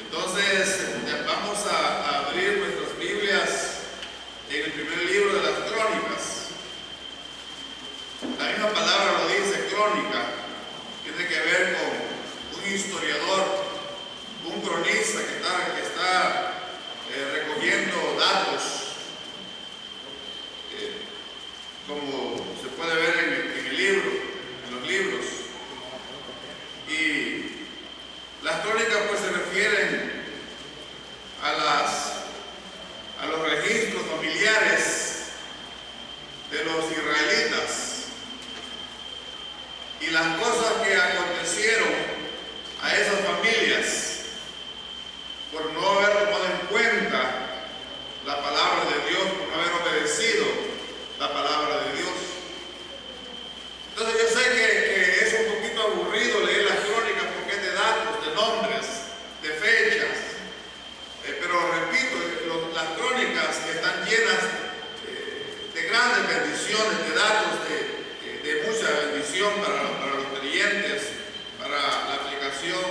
Entonces, vamos a abrir nuestras Biblias en el primer libro de las Crónicas. La misma palabra lo dice, crónica. Tiene que ver con un historiador, un cronista que está recogiendo datos, como se puede ver en el libro, en los libros. Y las crónicas pues se refieren a los registros familiares de los israelitas y las cosas que acontecieron a esas familias por no haber tomado en cuenta la palabra de Dios, por no haber obedecido la palabra de Dios. Entonces yo sé que es un poquito aburrido leer las crónicas porque es de datos, de nombres, de fechas, pero repito, las crónicas están llenas de grandes bendiciones, de datos de mucha bendición para los creyentes, para la aplicación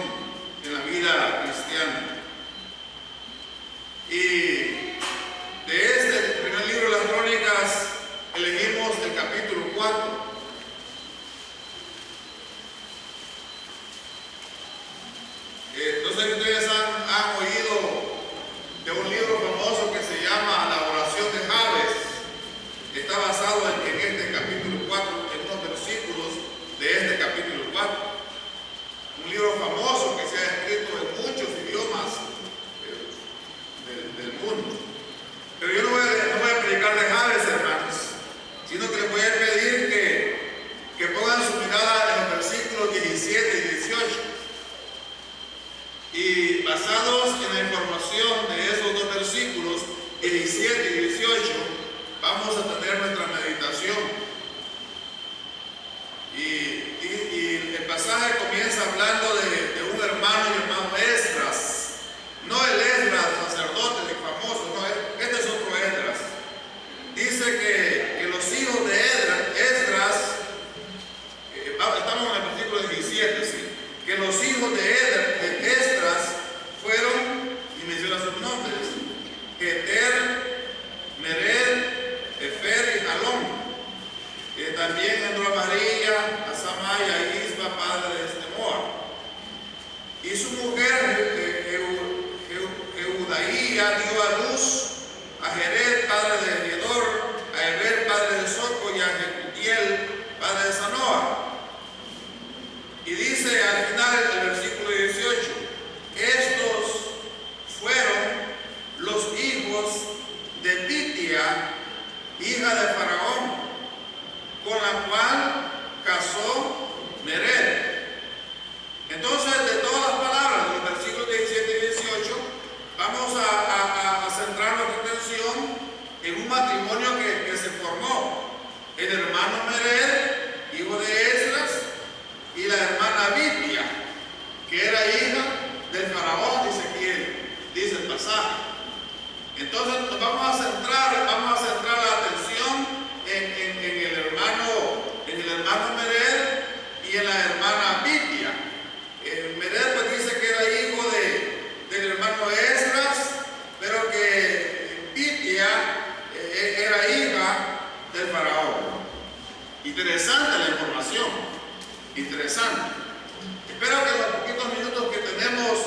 en la vida cristiana. Y de este primer libro de las Crónicas elegimos el capítulo 4. No sé si ustedes han oído de un libro famoso que se llama La oración de Jabes. Está basado en este capítulo 4, en unos versículos de este capítulo 4. Un libro famoso que se ha escrito en muchos idiomas del mundo. Pero yo no voy a predicar de Jabes, hermanos, sino que les voy a pedir que pongan su mirada en los versículos 17 y 18. Y basados en la información de esos dos versículos, 17 y 18, vamos a tener nuestra meditación. Y el pasaje comienza hablando de un hermano llamado Esdras. No el Esdras sacerdote, el famoso, no, este es otro Esdras. Dice que los hijos de Esdras, estamos en el versículo 17, sí, que los hijos de Esdras fueron, y menciona sus nombres, Geter, Mered, Efer y Jalón. También entró a María, a Samaya y Isba, padre de Estemoa. Y su mujer, Eudaía, dio a luz a Jered, padre de Gedor, a Eber, padre de Soco, y a Jecutiel, padre de Sanoa. Y dice al final del versículo 18, estos fueron los hijos de Pitia, hija de Faraón, con la cual casó Mered. Entonces, de todas las palabras de los versículos 17 y 18, vamos a centrar nuestra atención en un matrimonio que se formó. El hermano Mered, hijo de Esdras, y la hermana Pitia, que era hija del faraón, dice el pasaje. Entonces nos vamos a centrar la atención en el hermano Mered y en la hermana Pitia. Mered pues dice que era hijo del hermano Esdras, pero que Pitia era hija del faraón. Interesante la información. Interesante. Espero que en los poquitos minutos que tenemos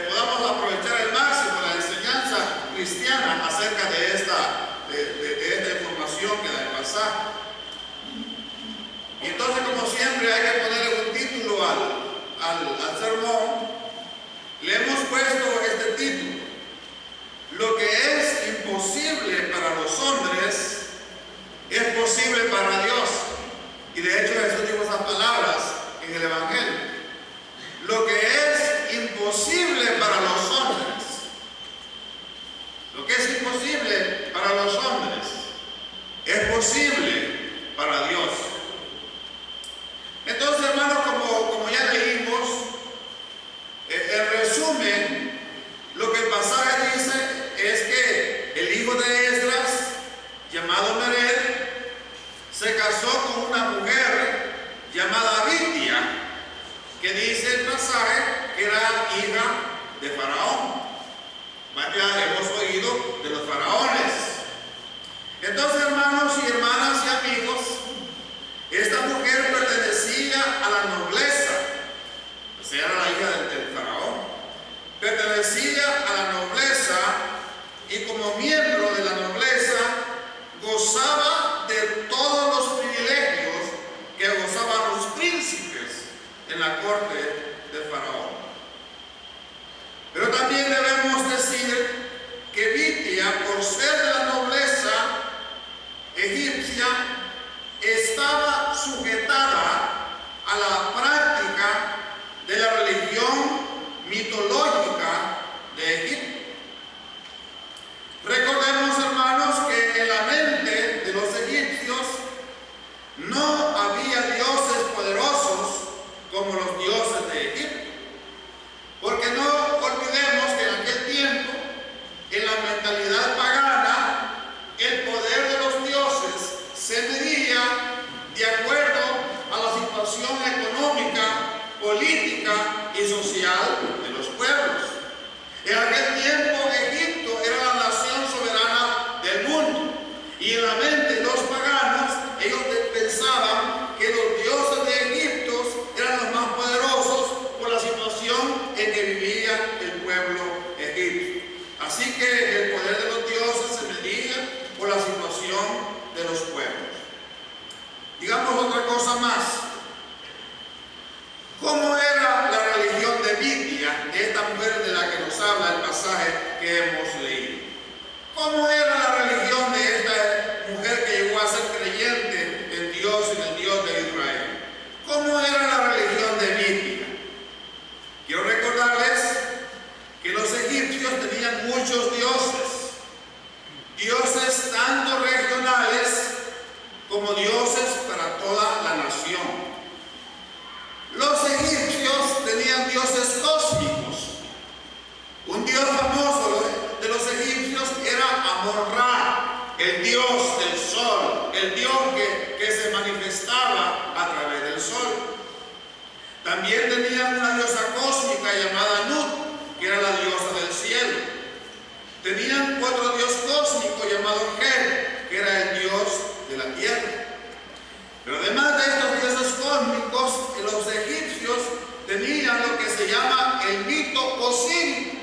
podamos aprovechar al máximo la enseñanza cristiana acerca de esta información que da el pasaje. Y entonces, como siempre, hay que ponerle un título al sermón. Le hemos puesto este título: lo que es imposible para los hombres es posible para Dios. Y de hecho Jesús dijo esas palabras en el Evangelio. Lo que es imposible para los hombres, lo que es imposible para los hombres, es posible para Dios. Entonces, hermanos, como ya leímos, en resumen, lo que el pasaje dice es que el hijo de Esdras, llamado Mered, se casó con una mujer llamada Pitia, que dice el pasaje que era hija de Faraón. Ya hemos oído de los faraones. Entonces, hermanos y hermanas y amigos, esta mujer pertenecía a la nobleza, o sea, era la hija del faraón, pertenecía a la nobleza y como miembro de la nobleza gozaba de todos los privilegios que gozaban los príncipes en la corte del faraón. Pero también debemos decir que Bitia, por ser de la nobleza egipcia, estaba sujetada a la práctica de la religión mitológica de Egipto. Recordemos, hermanos, que en la mente de los egipcios no había dioses poderosos como los dioses de Egipto. Porque no olvidemos que en aquel tiempo, en la mentalidad pagana, el poder de los dioses se medía de acuerdo a la situación económica, política y social de los pueblos. En aquel tiempo Egipto era la nación soberana del mundo y en la mente de los paganos ellos pensaban que los dioses de Egipto eran los más poderosos por la situación en que vivía el pueblo egipcio. Así que el poder de los dioses se medía por la situación de los pueblos. Digamos otra cosa más. ¿Cómo era la religión de Bitia, esta mujer de la que nos habla el pasaje que hemos leído? ¿Cómo era la religión de esta mujer que llegó a ser creyente en Dios y en el Dios de Israel? ¿Cómo era la religión de Bitia? Quiero recordarles que los egipcios tenían muchos dioses, dioses tanto regionales como dioses para toda la nación. Los egipcios tenían dioses cósmicos. Un dios famoso de los egipcios era Amon-Ra, el dios del sol, el dios que se manifestaba a través del sol. También tenían una diosa cósmica llamada Nut, que era la diosa del cielo. Tenían otro dios cósmico llamado Her, que era el dios de la tierra. Pero además de estos dioses cósmicos, los egipcios tenían lo que se llama el mito osírico,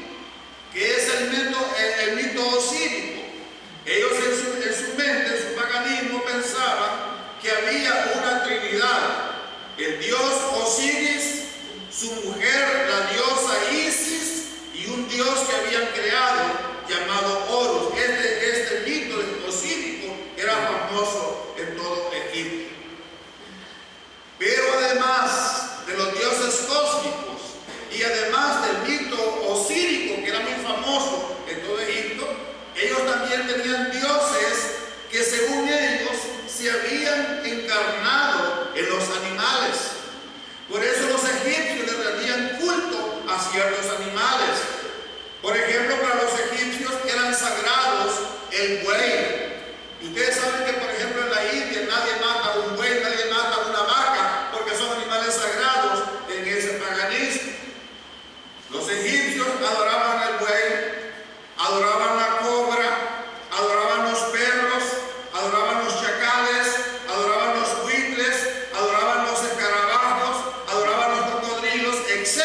que es el mito osírico. Ellos en su mente, en su paganismo, pensaban que había una trinidad: el dios Osiris, su mujer, la diosa Isis, y un dios que habían creado llamado Horus. Este mito osírico era famoso en todo Egipto. Pero además de los dioses cósmicos y además del mito osírico, que era muy famoso en todo Egipto, ellos también tenían dioses que según ellos se habían encarnado en los animales. Por eso los egipcios le rendían culto a ciertos animales. Por ejemplo, para los egipcios eran sagrados el buey. Y ustedes saben que, por ejemplo, en la India nadie mata un buey, nadie mata una vaca, porque son animales sagrados en ese paganismo. Los egipcios adoraban el buey, adoraban la cobra, adoraban los perros, adoraban los chacales, adoraban los buitres, adoraban los escarabajos, adoraban los cocodrilos, etc.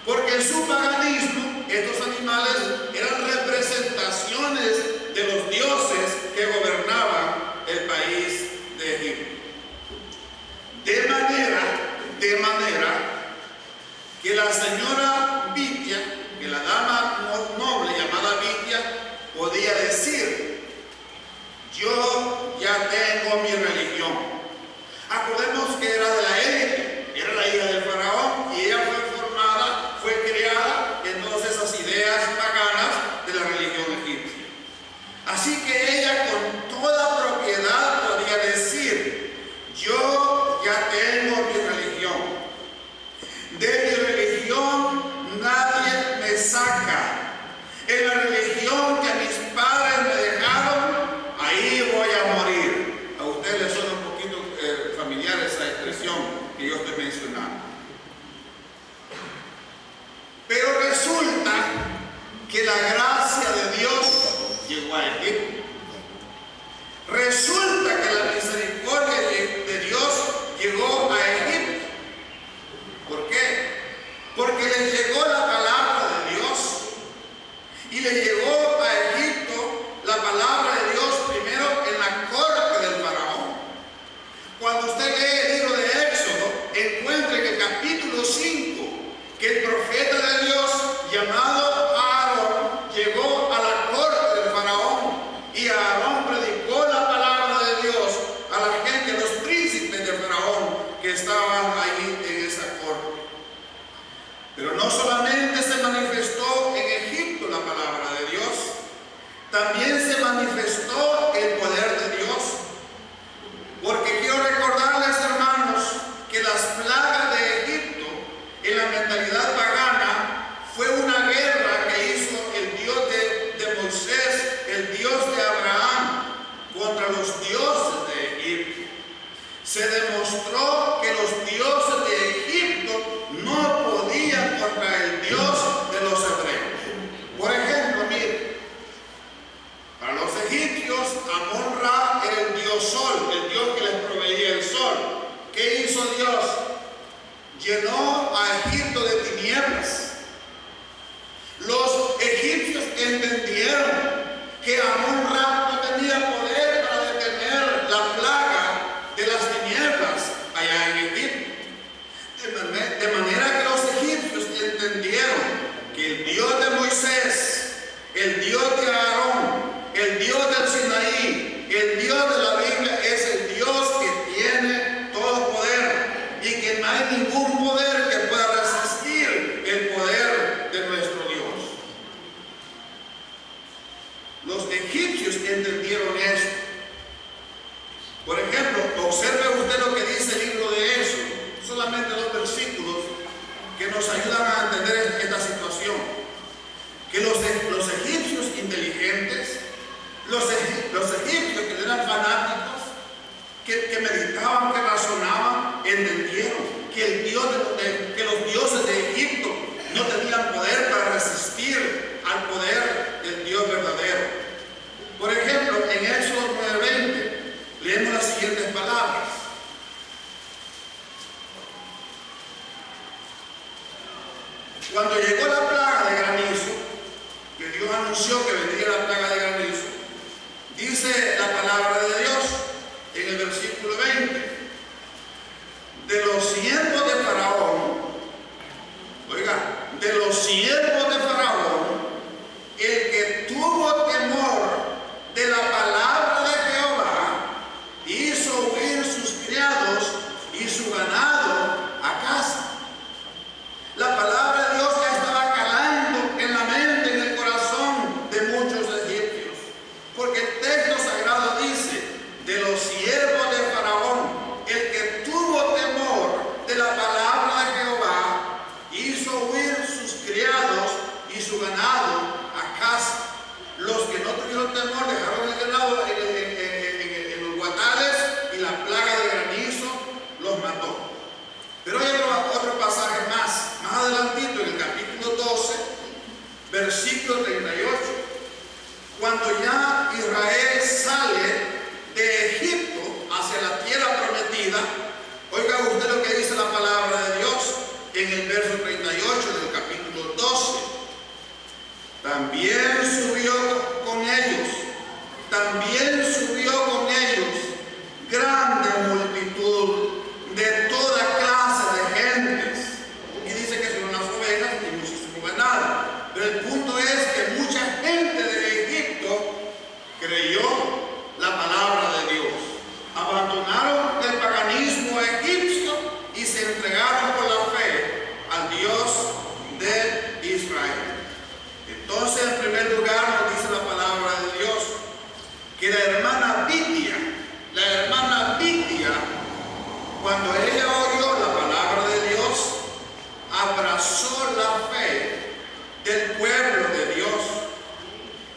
Porque en su paganismo estos animales eran representaciones de los dioses que gobernaban el país de Egipto. De manera que la señora Bitia, que la dama noble llamada Bitia, podía decir: yo ya tengo mi religión. Acordemos que era de la élite, era la hija del faraón, y ella fue creada en todas esas ideas paganas de la religión egipcia. Así que ella con toda propiedad podía decir: yo ya tengo mi religión. De mi religión que la gracia de Dios llegó a Egipto. Resulta que la misericordia de Dios llegó a Egipto. ¿Por qué? Porque le llegó la palabra de Dios y le llegó a Egipto la palabra de Dios primero en la corte del faraón. Cuando usted lee el libro de Éxodo, encuentra en el capítulo 5 que el profeta de Dios llamado Aarón llegó a la corte del faraón y Aarón predicó la palabra de Dios a la gente, a los príncipes del faraón que estaban ahí en esa corte. Pero no solamente se manifestó en Egipto la palabra de Dios, también se manifestó el poder de Dios. Porque quiero recordarles, hermanos, que las plagas de Egipto en la mentalidad pagana fue una guerra que hizo el Dios de Moisés, el Dios de Abraham, contra los dioses de Egipto. Se demostró que los dioses de Egipto no podían contra el Dios de los hebreos. Por ejemplo, mire, para los egipcios, Amón-Ra era el dios sol, el dios que les proveía el sol. ¿Qué hizo Dios? Llenó a Egipto de tinieblas. Los egipcios entendieron que Amón-Ra no tenía poder para detener la plaga de las tinieblas allá en Egipto. De manera que los egipcios entendieron que el Dios de Moisés, el Dios de Aarón, el Dios del Sinaí, el Dios de la Biblia es el Dios que tiene todo poder y que no hay ningún poder que pueda resistir el poder de nuestro Dios. Los egipcios entendieron esto. Por ejemplo, observe usted lo que dice el libro de Éxodo, solamente 2 versículos que nos ayudan a entender esta situación. Que los egipcios inteligentes, los egipcios que eran fanáticos, que meditaban, que razonaban, entendieron que los dioses de Egipto no tenían poder para resistir al poder del Dios verdadero. Por ejemplo, en Éxodo 9:20 leemos las siguientes palabras. Cuando llegó la plaga de granizo, que Dios anunció que vendría la plaga de granizo, dice la palabra de Dios en el versículo 20: de los siervos de Faraón, oiga, de los siervos de Faraón, el que tuvo temor de la palabra de Jehová, hizo huir sus criados y su ganado a casa. La palabra de Dios ya estaba calando en la mente, en el corazón de muchos egipcios, porque el texto sagrado dice: de los siervos de Faraón, el que tuvo temor de la palabra de Jehová, hizo huir sus criados y su ganado a casa. Los que no tuvieron temor dejaron el ganado en los guatales y la plaga de granizo los mató. Pero hay otro pasaje más adelantito, en el capítulo 12, versículo 38, cuando ya Israel sale de Egipto hacia la tierra prometida. Oiga usted lo que dice la palabra de Dios en el verso 38 del capítulo 12. También subió con ellos grande multitud de toda clase de gentes. Y dice que son unas ovejas y muchísimo ganado. Pero el punto es que mucha gente de Egipto creyó la palabra de Dios. Abandonaron el paganismo egipcio y se entregaron por la fe al Dios de Israel. Entonces, en primer lugar, nos dice la palabra de Dios que la hermana Bitia, cuando ella oyó la palabra de Dios, abrazó la fe del pueblo de Dios.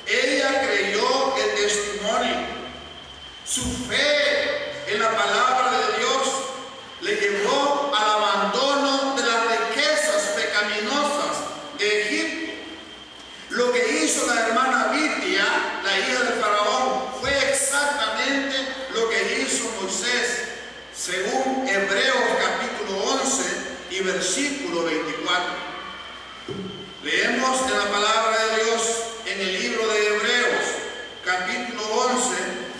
Ella creyó el testimonio. Su fe en la palabra de Dios le llevó al abandono de las riquezas pecaminosas de Egipto. Lo que Leemos en la palabra de Dios en el libro de Hebreos, capítulo 11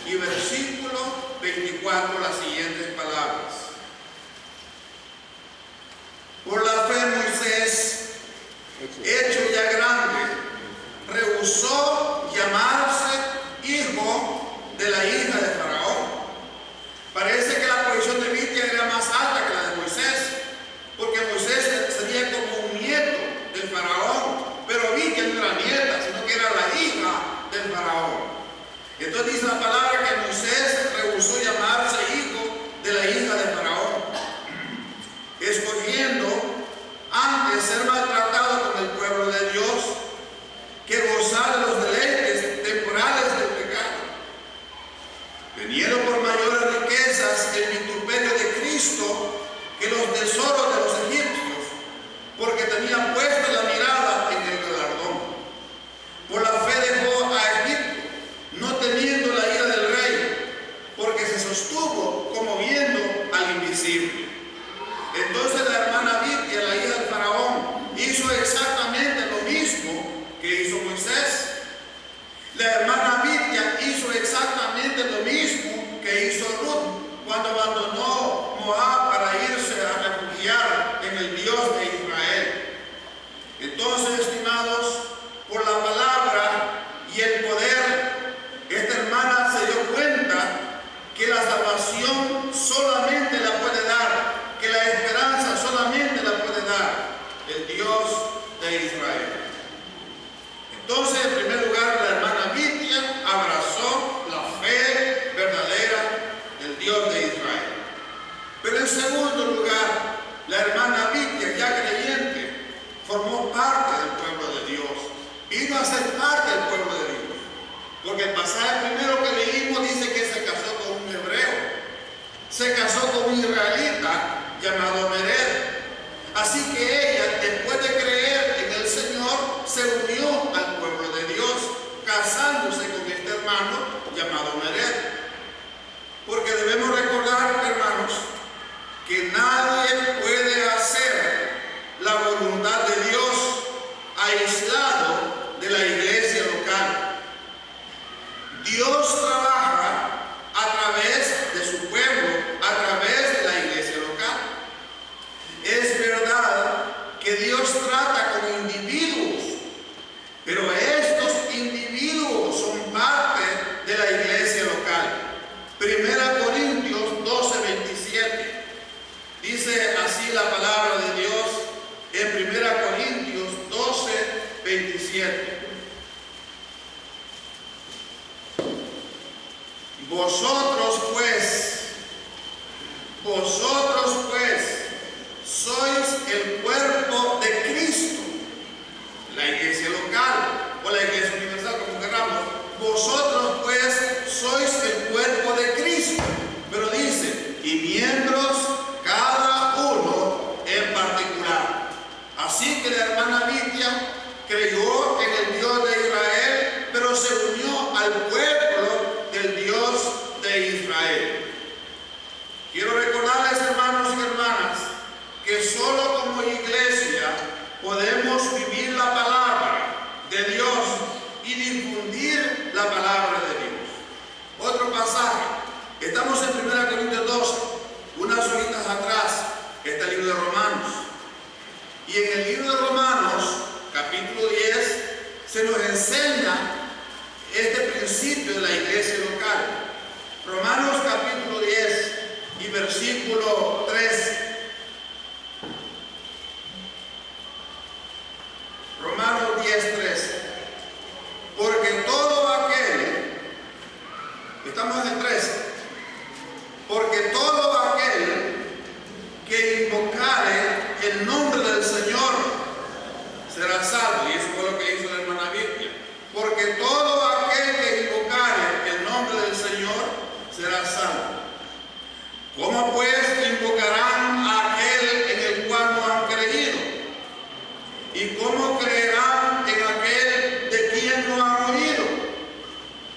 y versículo 24, las siguientes palabras. Por la fe Moisés, hecho ya grande, rehusó llamarse hijo de la hija de Faraón. Parece que la posición de Midian era más alta que la de Moisés, porque Moisés sería como un nieto del Faraón, pero Midian no era nieta, sino que era la hija del Faraón. Entonces dice la palabra que Moisés rehusó llamarse hijo de la hija de Faraón, escogiendo antes ser maltratado con el pueblo de Dios que gozar de los deleites temporales del pecado, teniendo por mayores riquezas el vituperio de Cristo que los tesoros de los egipcios, porque tenían puesta la mirada en el galardón. Por la fe dejó a Egipto, no temiendo la ira del rey, porque se sostuvo como viendo al invisible. Entonces la hermana Midian, la hija del Faraón, hizo exactamente lo mismo que hizo Moisés. La hermana Midian hizo exactamente lo mismo que hizo Ruth cuando abandonó Moab para irse a refugiar en el Dios de Israel. Entonces, estimados, por la palabra y el poder, esta hermana se dio cuenta que la salvación solamente la puede dar, que la esperanza solamente la puede dar el Dios de Israel. Entonces, en primer lugar, la hermana Midian abrazó la fe verdadera del Dios de Israel. Pero en segundo lugar, la hermana Midian, ya creyente, formó parte del pueblo de Dios, vino a ser parte del pueblo de Dios. Porque el pasaje primero que leímos dice que se casó con un hebreo, se casó con un israelita llamado Mered. Así que ella, después de creer en el Señor, se unió al pueblo de Dios, casándose con este hermano llamado Mered. Porque debemos recordar, hermanos, que nadie puede hacer la voluntad de Dios aislado de la iglesia local. Dios trabaja a través de su pueblo, a través de la iglesia local. Es verdad que Dios trata con individuos, pero estos individuos son parte de la iglesia local. 1 Corintios 12:27 dice así la palabra de Dios en 1 Corintios 12:27. Vosotros pues, sois el cuerpo de Cristo, la iglesia local o la iglesia universal, como queramos. Vosotros pues sois el cuerpo de Cristo, pero dice, y miembros cada uno en particular. Así que la hermana Midian creyó en el Dios de Israel, pero se unió al pueblo del Dios de Israel. Quiero recordarles, hermanos y hermanas, que solo como iglesia podemos vivir la palabra de Dios y difundir la palabra de Dios. Otro pasaje, estamos en 1 Corintios 12, unas horitas atrás está el libro de Romanos. Y en el libro de Romanos, capítulo 10, se nos enseña este principio de la iglesia local. Romanos capítulo 10 y versículo 13. Romanos 10:13. Porque todo aquel, estamos en el 13, porque todo aquel que invocare el nombre del Señor será salvo. Y eso fue lo que hizo la hermana Midian. Porque todo aquel que invocare el nombre del Señor será salvo. ¿Cómo pues invocarán a aquel en el cual no han creído? ¿Y cómo creerán en aquel de quien no han oído?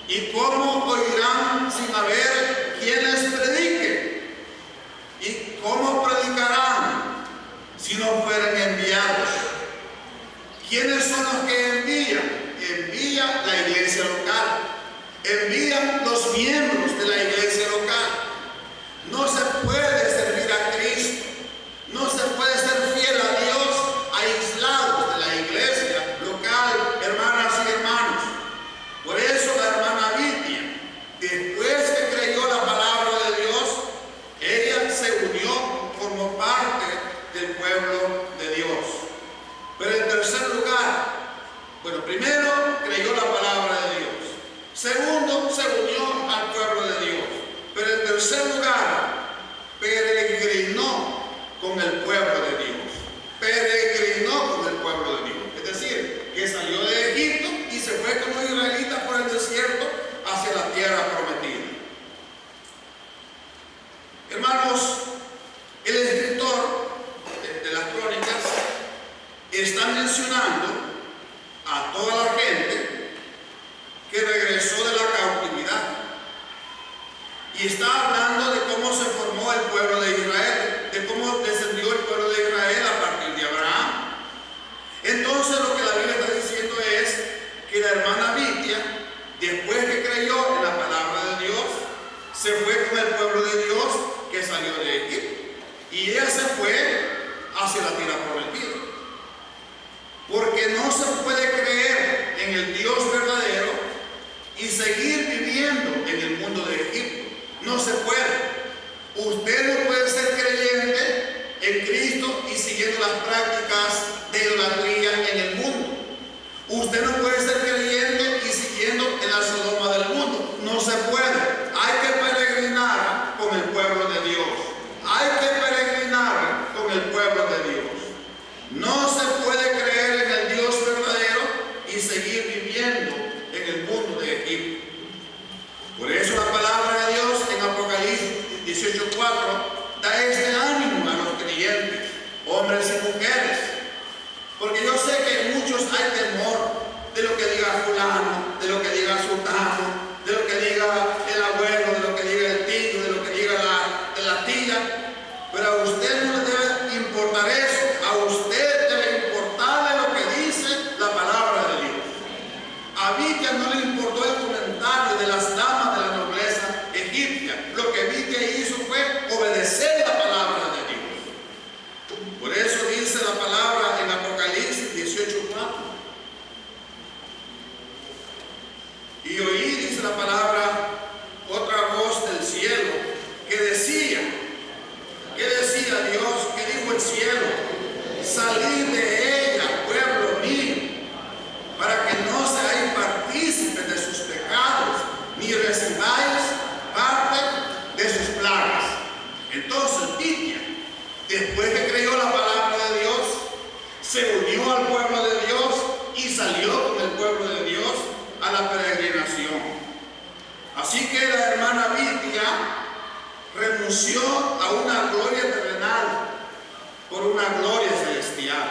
¿Y cómo oirán sin haber quien les predique? ¿Y cómo predicarán si no fueren enviados? ¿Quiénes ¿quiénes son los que envían? Envía la iglesia local, envían los miembros de la iglesia local. No se puede servir a Cristo, no se puede ser fiel a Dios aislados de la iglesia local, hermanas y hermanos. Por eso la hermana Vitia, después que creyó la palabra de Dios, ella se unió, formó parte del pueblo de Dios. Pero en tercer lugar, primero creyó la palabra de Dios. Segundo, se unió al pueblo de Dios. Pero en tercer lugar, peregrinó con el pueblo de Dios. Peregrinó con el pueblo de Dios. Es decir, que salió de Egipto y se fue como israelita por el desierto hacia la tierra prometida. Hermanos, el escritor de las crónicas está mencionando a toda la gente que regresó de la cautividad y está hablando de cómo se formó el pueblo de Israel, de cómo descendió el pueblo de Israel a partir de Abraham. Entonces lo que la Biblia está diciendo es que la hermana Vitia, después que creyó en la palabra de Dios, se fue con el pueblo de Dios que salió de Egipto y ella se fue hacia la tierra prometida. Porque no se puede creer en el Dios verdadero y seguir viviendo en el mundo de Egipto. No se puede. Usted no puede ser creyente en Cristo y siguiendo las prácticas de idolatría en el mundo. Usted no puede ser creyente y siguiendo en la Sodoma del mundo. No se puede. Hay que peregrinar con el pueblo de Dios. Hay que peregrinar con el pueblo de Dios. No se puede creer en el Dios verdadero y seguir viviendo en el mundo de Egipto. Por eso la palabra de Dios en Apocalipsis 18:4 da este ánimo a los creyentes, hombres y mujeres. Porque yo sé que en muchos hay temor de lo que diga fulano, de lo que diga sultano, de lo que diga el abuelo, de lo que diga el tío, de lo que diga la tía. Pero a usted no le debe importar eso. A usted debe importarle lo que dice la palabra de Dios. A Vitia no le importó el comentario de las damas de la nobleza egipcia. Lo que Vitia hizo fue obedecer la palabra de Dios. Por eso dice la palabra en Apocalipsis 18:4. Y oí, dice la palabra, otra voz del cielo que decía, ¿qué decía Dios? ¿Qué dijo el cielo? Salid de ella, pueblo mío, para que no seáis partícipes de sus pecados, ni recibáis parte de sus plagas. Entonces Vitia, después que creyó la palabra de Dios, se unió al pueblo de Dios y salió con el pueblo de Dios a la peregrinación. Así que la hermana Vitia renunció a una gloria terrenal por una gloria celestial.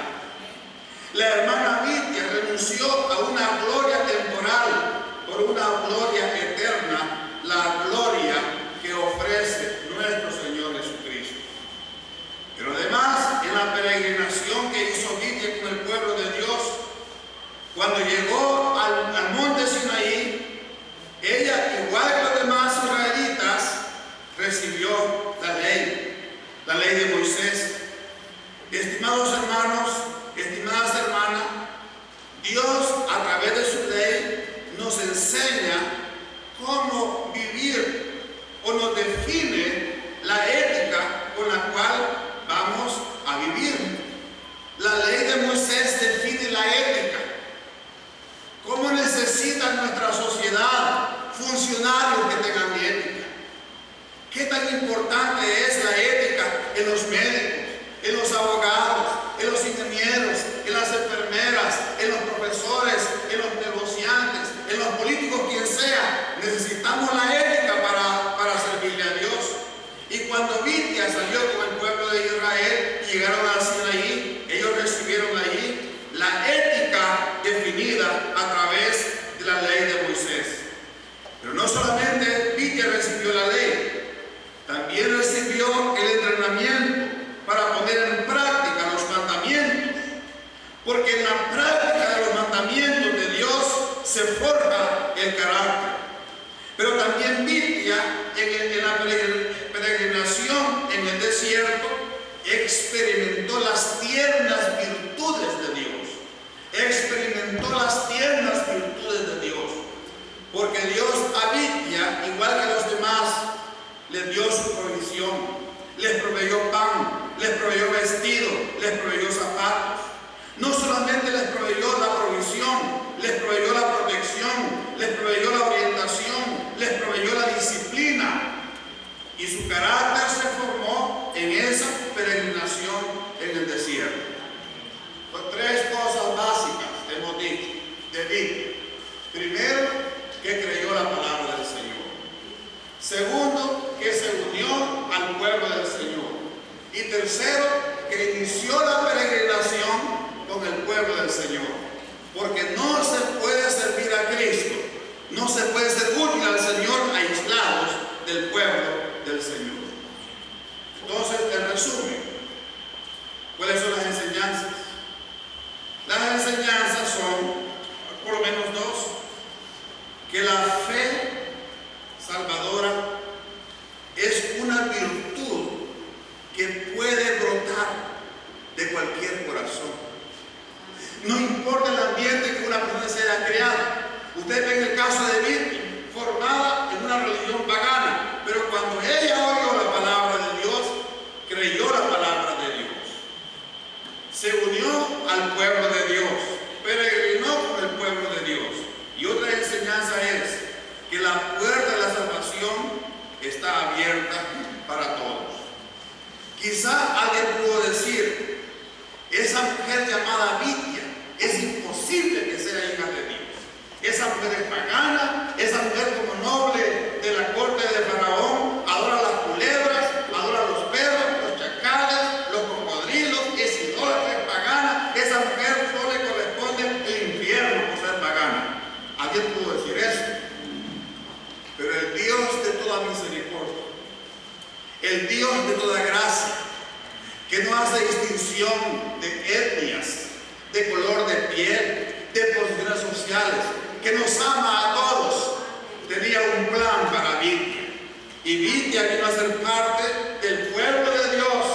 La hermana Vitia renunció a una gloria temporal por una gloria eterna, la gloria que ofrece nuestro Señor Jesucristo. Pero además, en la peregrinación que hizo Vitia con el pueblo de Dios, cuando llegó al monte Sinaí, ella, igual que los demás israelitas, recibió la ley de Moisés. Estimados hermanos, estimadas hermanas, Dios a través de su ley nos enseña cómo vivir o nos define la ética con la cual vamos a vivir. La ley de Moisés define la ética. ¿Cómo necesita nuestra sociedad funcionarios que tengan ética? ¿Qué tan importante es la ética en los médicos, en los abogados, en los ingenieros, en las enfermeras, en los profesores, en los negociantes, en los políticos, quien sea? Necesitamos la ética para servirle a Dios. Y cuando Vitia salió con el pueblo de Israel y llegaron al Sinaí, ellos recibieron allí la ética definida a través de la ley de Moisés. Pero no solamente Vitia recibió la ley, también recibió el entrenamiento para poner en práctica se forja el carácter. Pero también Bithia en la peregrinación en el desierto experimentó las tiernas virtudes de Dios. Experimentó las tiernas virtudes de Dios. Porque Dios a Bithia, igual que a los demás, les dio su provisión. Les proveyó pan, les proveyó vestido, les proveyó zapatos. No solamente les proveyó la provisión, les proveyó la protección, les proveyó la orientación, les proveyó la disciplina. Y su carácter se formó en esa peregrinación en el desierto. Son tres cosas básicas, hemos dicho, de Bithia. Primero, que creyó la palabra del Señor. Segundo, que se unió al pueblo del Señor. Y tercero, que inició la peregrinación con el pueblo del Señor. Porque no se puede servir a Cristo, no se puede ser útil al Señor aislados del pueblo del Señor. Entonces, en resumen, ¿cuáles son las enseñanzas? Las enseñanzas son, por lo menos dos, que la fe salvadora es una virtud que puede brotar de cualquier corazón. No importa el ambiente que una persona se haya creado. Usted ve en el caso de Bithia, formada en una religión pagana, pero cuando ella oyó la palabra de Dios, creyó la palabra de Dios. Se unió al pueblo de Dios, peregrinó con el pueblo de Dios. Y otra enseñanza es que la puerta de la salvación está abierta para todos. Quizá alguien pudo decir, esa mujer llamada Bithia es imposible que sea hija de Dios. Esa mujer es pagana, esa mujer como noble de la corte de Faraón, adora las culebras, adora los perros, los chacales, los cocodrilos, es idólatra, es pagana. Esa mujer solo le corresponde el infierno por ser pagana. Alguien pudo decir eso. Pero el Dios de toda misericordia, el Dios de toda gracia, que no hace distinción de etnias, de color de piel, de posiciones sociales, que nos ama a todos, tenía un plan para Bithia. Y Bithia vino a ser parte del pueblo de Dios,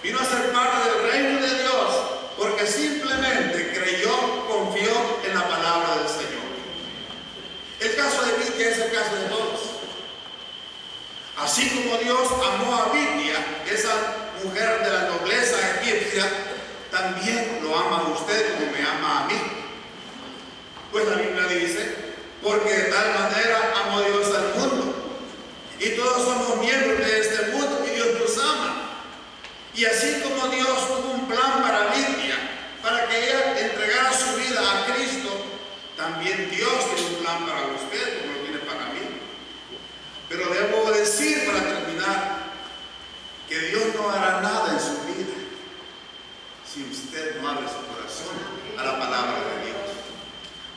vino a ser parte del reino de Dios, porque simplemente creyó, confió en la palabra del Señor. El caso de Bithia es el caso de todos. Así como Dios amó a Bithia, esa mujer de la nobleza egipcia, también lo ama a usted como me ama a mí. Pues la Biblia dice, porque de tal manera amó Dios al mundo, y todos somos miembros de este mundo, y Dios nos ama. Y así como Dios tuvo un plan para Bithia, para que ella entregara su vida a Cristo, también Dios tiene un plan para usted, como lo tiene para mí. Pero debo decir para terminar, que Dios no hará nada en su vida si usted no abre su corazón a la palabra de Dios.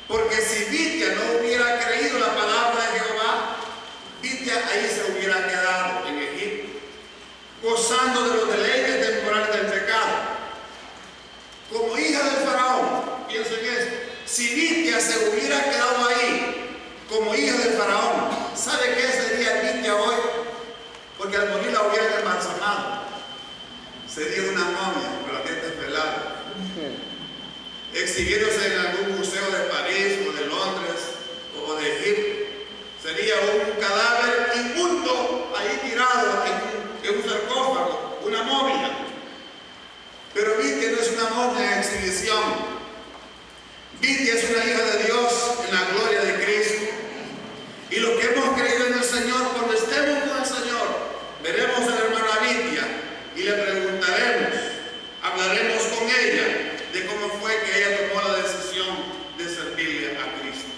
Porque si Bithia no hubiera creído la palabra de Jehová, Bithia ahí se hubiera quedado en Egipto, gozando de los deleites temporales del pecado. Como hija del faraón, piensen esto, si Bithia se hubiera quedado ahí como hija del faraón, ¿sabe qué sería Bithia hoy? Porque al morir la hubieran embalsamado. Sería una momia con la dientes peladas, exhibiéndose en algún museo de París o de Londres o de Egipto. Sería un cadáver inmundo ahí tirado en un sarcófago, una momia. Pero Bithia no es una momia en exhibición. Bithia es una hija de Dios en la gloria de Cristo. Y los que hemos creído en el Señor, cuando estemos con el Señor, veremos a la hermana Bithia y le preguntaremos, hablaremos con ella de cómo fue que ella tomó la decisión de servirle a Cristo.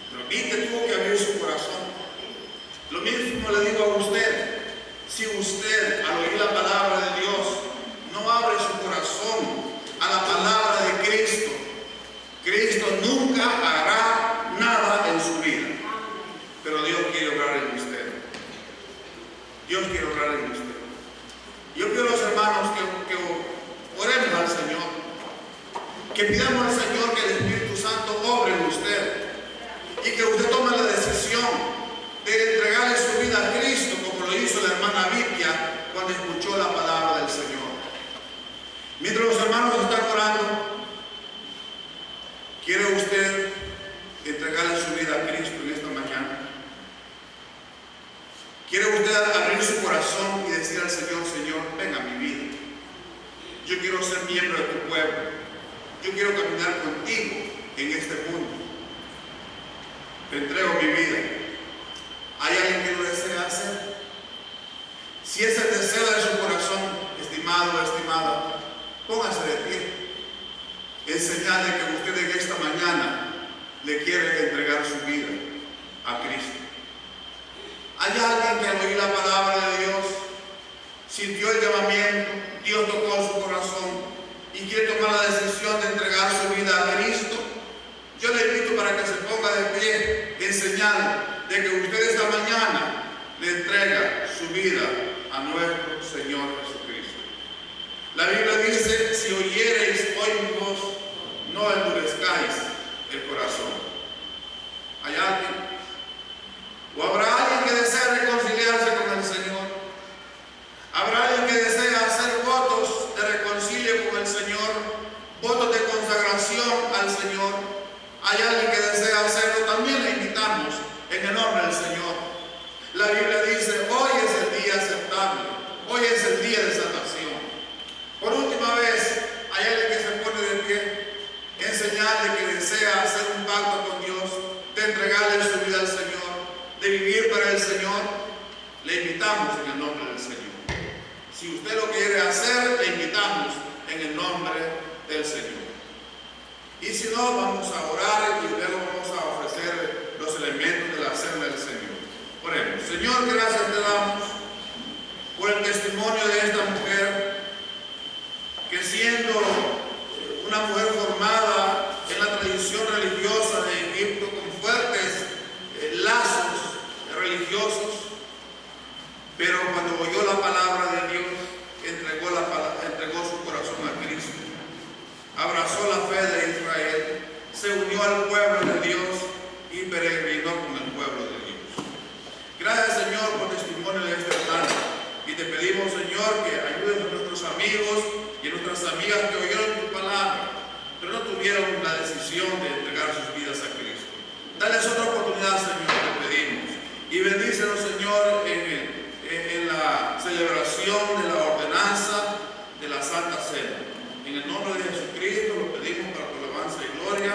Pero Bithia tuvo que abrir su corazón. Lo mismo le digo a usted, si usted al oír la palabra de Dios no abre su corazón a la palabra de Cristo, Cristo nunca hará nada en su vida. Pero Dios quiere obrar en usted. Dios quiere obrar en usted. Yo quiero, los hermanos, que oremos al Señor, que pidamos al Señor que el Espíritu Santo obre en usted, ¿Quiere usted entregarle su vida a Cristo en esta mañana? ¿Quiere usted abrir su corazón y decir al Señor, Señor, ven a mi vida? Yo quiero ser miembro de tu pueblo. Yo quiero caminar contigo en este mundo. Te entrego mi vida. ¿Hay alguien que lo desea hacer? Si es el deseo de su corazón, estimado o estimada, póngase de pie. Es señal de que usted en esta mañana le quiere entregar su vida a Cristo. ¿Hay alguien que al oír la palabra de Dios sintió el llamamiento, Dios tocó su corazón y quiere tomar la decisión de entregar su vida a Cristo? Yo le invito para que se ponga de pie en señal de que usted esta mañana le entrega su vida a nuestro Señor Jesucristo. La Biblia dice, si oyereis hoy mi voz, no endurezcáis el corazón. ¿Hay alguien? ¿O habrá alguien que desea reconciliarse con el Señor? ¿Habrá alguien que desea hacer votos de reconcilio con el Señor? Votos de consagración al Señor. ¿Hay alguien que desea hacerlo? También le invitamos en el nombre del Señor. La Biblia dice, hoy es el día aceptable. Hoy es el día de salvación. Por última vez, hay alguien que se pone de pie en señal de que desea hacer un pacto con Dios, de entregarle su vida al Señor, de vivir para el Señor. Le invitamos en el nombre del Señor. Si usted lo quiere hacer, le invitamos en el nombre del Señor. Y si no, vamos a orar y luego vamos a ofrecer los elementos de la cena del Señor. Oremos. Señor, gracias te damos por el testimonio de esta mujer que, siendo una mujer formada en la tradición religiosa de Egipto con fuertes lazos religiosos, pero cuando oyó la palabra de Dios, entregó su corazón a Cristo, abrazó la fe de Israel, se unió al pueblo de Dios y peregrinó con el pueblo de Dios. Gracias, Señor, por el testimonio de este hermano, y te pedimos, Señor, que ayudes a nuestros amigos y a nuestras amigas que oyeron tu palabra, pero no tuvieron la decisión de entregar sus vidas a Cristo. Dales otra oportunidad, Señor, te pedimos. Y bendícenos, Señor, en la celebración de la ordenanza de la Santa Cena. En el nombre de Jesucristo lo pedimos para tu alabanza y gloria.